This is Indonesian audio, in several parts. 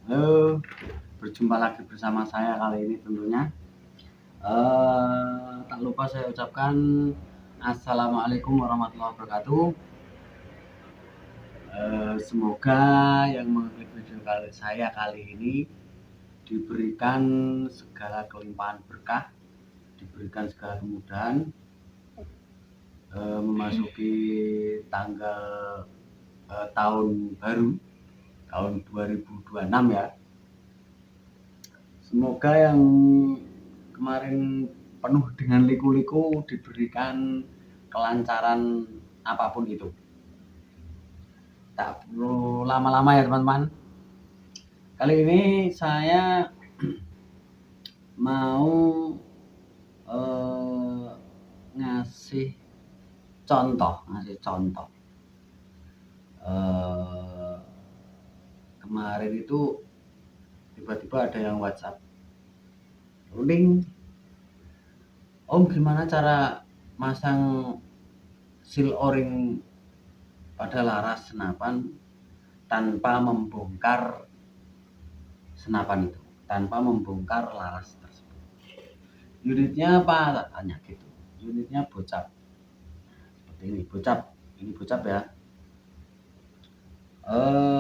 Halo, berjumpa lagi bersama saya kali ini tentunya. Tak lupa saya ucapkan Assalamualaikum warahmatullahi wabarakatuh. Semoga yang mengklik video saya kali ini diberikan segala kelimpahan berkah, diberikan segala kemudahan, memasuki tanggal tahun baru, tahun 2026 ya. Semoga yang kemarin penuh dengan liku-liku diberikan kelancaran apapun itu. Tak perlu lama-lama ya teman-teman. Kali ini saya mau ngasih contoh. Kemarin itu tiba-tiba ada yang WhatsApp, "Link, Om gimana cara masang seal o-ring pada laras senapan tanpa membongkar senapan itu, tanpa membongkar laras tersebut. Unitnya apa?" Tanya gitu. Unitnya bocap. Seperti ini, bocap ya.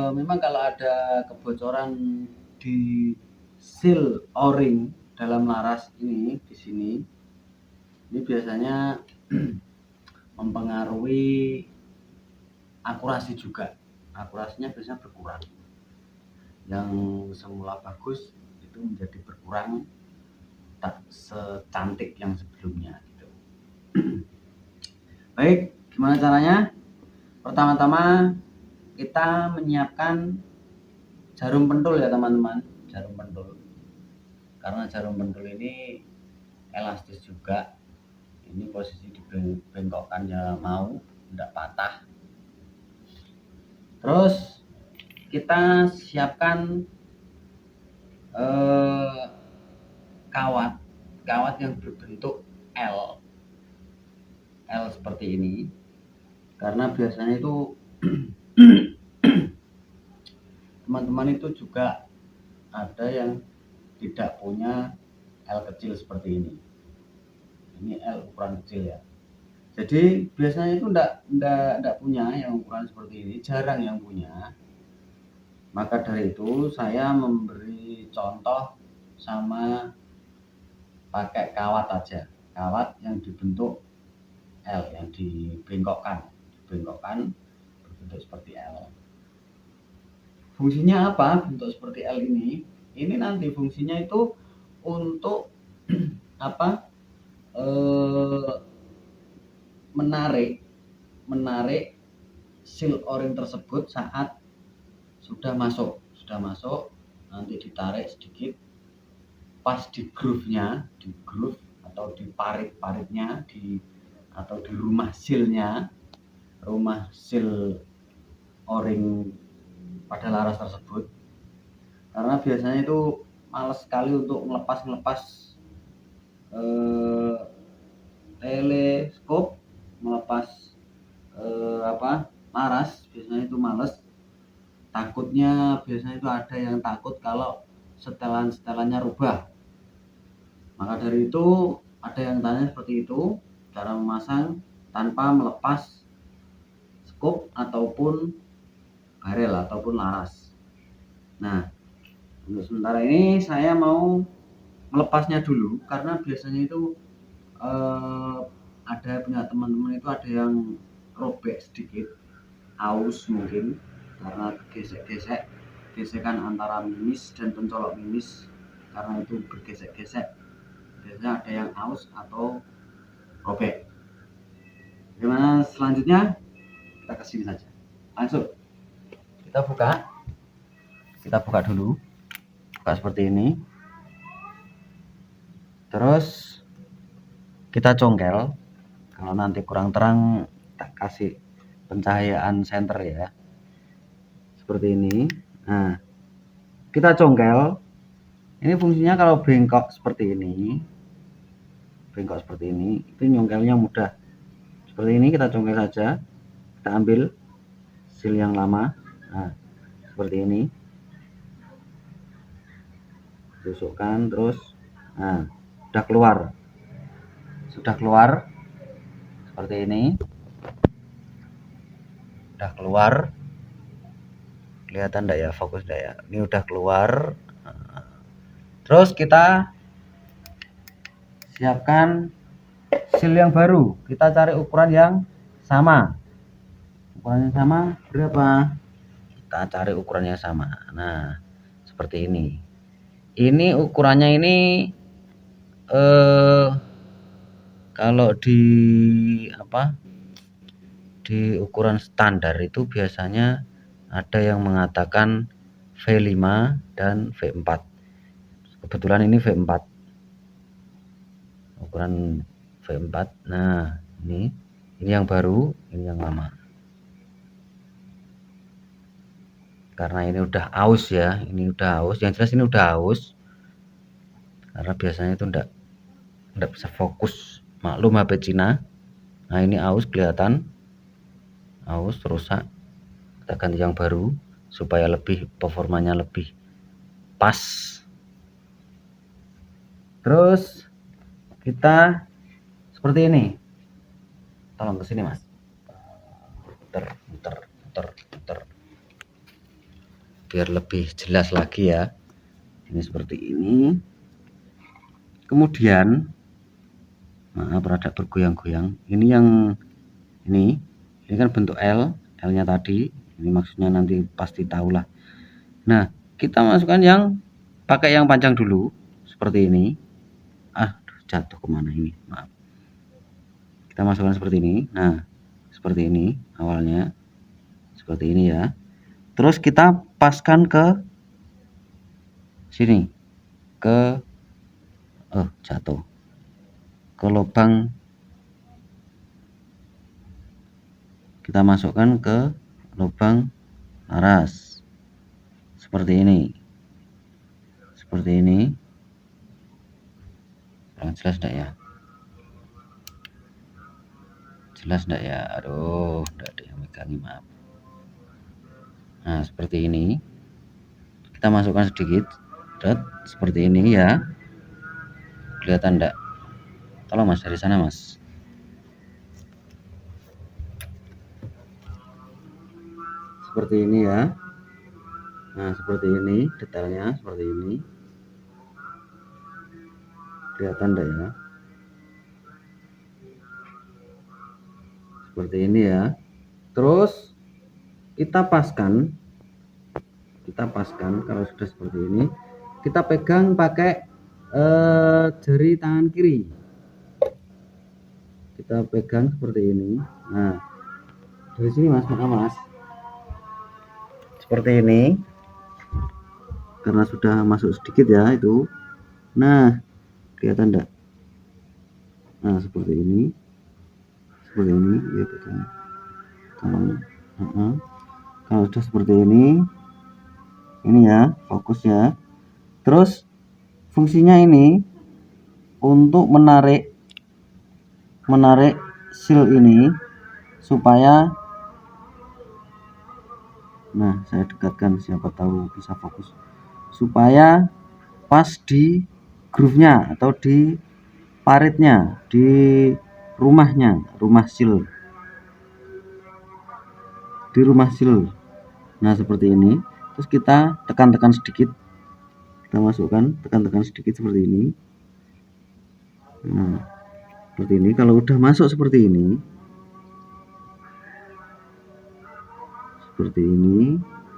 Memang kalau ada kebocoran di seal o-ring dalam laras ini di sini, ini biasanya mempengaruhi akurasi juga. Akurasinya biasanya berkurang. Yang semula bagus itu menjadi berkurang, tak secantik yang sebelumnya gitu. Baik, gimana caranya? Pertama-tama kita menyiapkan jarum pentul ya teman-teman, jarum pentul. Karena jarum pentul ini elastis juga. Ini posisi dibengkokkannya mau, tidak patah. Terus kita siapkan kawat yang berbentuk L seperti ini, karena biasanya itu teman-teman itu juga ada yang tidak punya L kecil seperti ini. Ini L ukuran kecil ya. Jadi biasanya itu enggak punya yang ukuran seperti ini, jarang yang punya. Maka dari itu saya memberi contoh sama pakai kawat aja, kawat yang dibentuk L, yang dibengkokkan berbentuk seperti L. Fungsinya apa bentuk seperti L ini? Ini nanti fungsinya itu untuk apa? Menarik seal o-ring tersebut saat sudah masuk nanti ditarik sedikit pas di groove-nya, atau di parit-paritnya, atau di rumah seal o-ring pada laras tersebut. Karena biasanya itu males sekali untuk melepas teleskop, melepas laras, biasanya itu males. Takutnya biasanya itu ada yang takut kalau setelan-setelannya rubah. Maka dari itu ada yang tanya seperti itu, cara memasang tanpa melepas skop ataupun barel ataupun laras. Nah, untuk sementara ini saya mau melepasnya dulu, karena biasanya itu ada punya teman-teman itu ada yang robek sedikit, aus mungkin karena gesekan antara mimis dan pencolok mimis, karena itu bergesek-gesek, biasanya ada yang aus atau robek. Gimana selanjutnya? Kita kesini saja, langsung kita buka dulu, buka seperti ini, terus kita congkel. Kalau nanti kurang terang tak kasih pencahayaan senter ya, seperti ini. Nah, kita congkel. Ini fungsinya kalau bengkok seperti ini, itu nyongkelnya mudah. Seperti ini kita congkel saja, kita ambil seal yang lama. Nah, seperti ini. tusukkan terus. Nah, sudah keluar seperti ini, udah keluar, kelihatan enggak ya, fokus enggak ya, ini udah keluar. Terus kita siapkan seal yang baru, kita cari ukuran yang sama. Ukurannya sama berapa? Kita cari ukurannya sama. Nah, seperti ini. Ini ukurannya ini kalau di di ukuran standar itu biasanya ada yang mengatakan V5 dan V4. Kebetulan ini V4, ukuran V4. Nah, ini yang baru, ini yang lama. Karena ini udah aus ya, ini udah aus, yang jelas ini udah aus. Karena biasanya itu enggak bisa fokus, maklum HP Cina. Nah, ini aus, kelihatan aus, rusak. Kita ganti yang baru supaya lebih performanya lebih pas. Terus kita seperti ini, tolong kesini mas, muter biar lebih jelas lagi ya. Ini seperti ini. Kemudian maaf rada bergoyang-goyang, ini yang ini kan bentuk L nya tadi, ini maksudnya nanti pasti tahulah. Nah, kita masukkan yang pakai yang panjang dulu seperti ini. Jatuh kemana ini, maaf. Kita masukkan seperti ini. Nah, seperti ini awalnya, seperti ini ya. Terus kita paskan ke sini, ke jatuh ke lubang, kita masukkan ke lubang laras seperti ini, jelas enggak ya, aduh enggak ada yang megangi, maaf. Nah, seperti ini kita masukkan sedikit, seperti ini ya, kelihatan enggak? Tolong mas, dari sana mas. Seperti ini ya. Nah, seperti ini detailnya, seperti ini, kelihatan enggak ya, seperti ini ya. Terus kita paskan kalau sudah seperti ini, kita pegang pakai jari tangan kiri, kita pegang seperti ini. Nah, dari sini mas, seperti ini, karena sudah masuk sedikit ya itu. Nah, kelihatan enggak? Nah, seperti ini ya, betul. Kalau sudah seperti ini ya, fokus ya. Terus fungsinya ini untuk menarik seal ini supaya, nah saya dekatkan siapa tahu bisa fokus, supaya pas di groove-nya atau di paritnya, di rumah seal, Nah, seperti ini. Terus kita tekan-tekan sedikit, kita masukkan, tekan-tekan sedikit seperti ini. Nah, seperti ini. Kalau udah masuk seperti ini,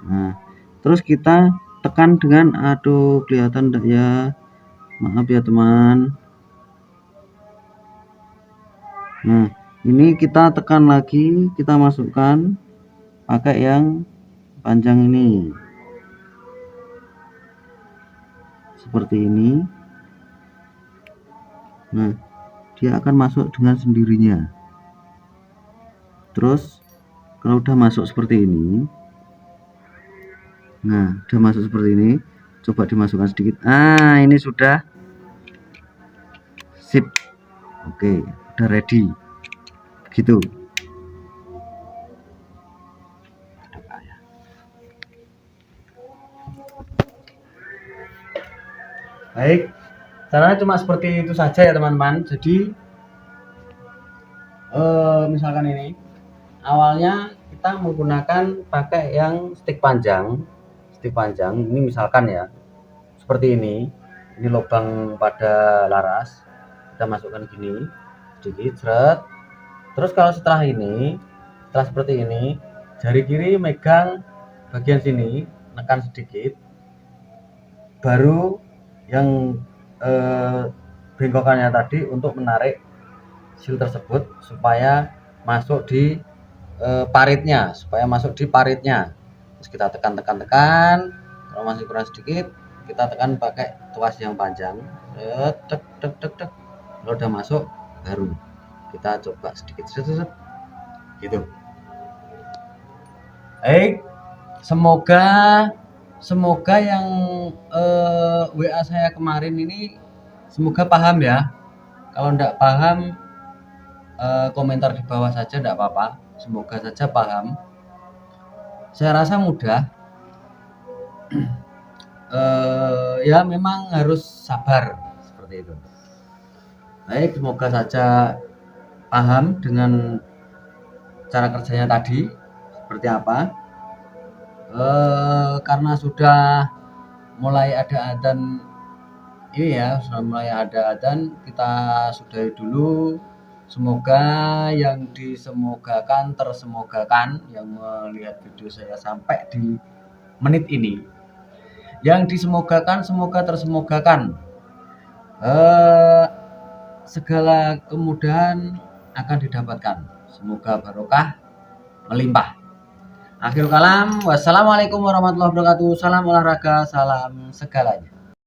nah terus kita tekan dengan, aduh kelihatan enggak ya, maaf ya teman. Nah, ini kita tekan lagi, kita masukkan pakai yang panjang ini seperti ini. Nah, dia akan masuk dengan sendirinya. Terus kalau udah masuk seperti ini, nah udah masuk seperti ini, coba dimasukkan sedikit. Nah, ini sudah sip. Oke, udah ready gitu. Baik, caranya cuma seperti itu saja ya teman-teman. Jadi misalkan ini awalnya kita menggunakan pakai yang stick panjang ini misalkan ya seperti ini lubang pada laras, kita masukkan gini sedikit seret. Terus kalau setelah seperti ini, jari kiri megang bagian sini, tekan sedikit, baru yang bengkokannya tadi untuk menarik seal tersebut supaya masuk di paritnya, terus kita tekan, kalau masih kurang sedikit kita tekan pakai tuas yang panjang, tek, kalau udah masuk baru kita coba sedikit gitu. Baik, semoga yang WA saya kemarin ini semoga paham ya. Kalau enggak paham komentar di bawah saja, enggak apa-apa, semoga saja paham. Saya rasa mudah. Ya memang harus sabar seperti itu. Baik, semoga saja paham dengan cara kerjanya tadi seperti apa. Karena sudah mulai ada adzan ini ya, kita sudahi dulu. Semoga yang disemogakan tersemogakan yang melihat video saya sampai di menit ini. Yang disemogakan semoga tersemogakan. Segala kemudahan akan didapatkan. Semoga barokah melimpah. Akhirul kalam, wassalamualaikum warahmatullahi wabarakatuh. Salam olahraga, salam segalanya.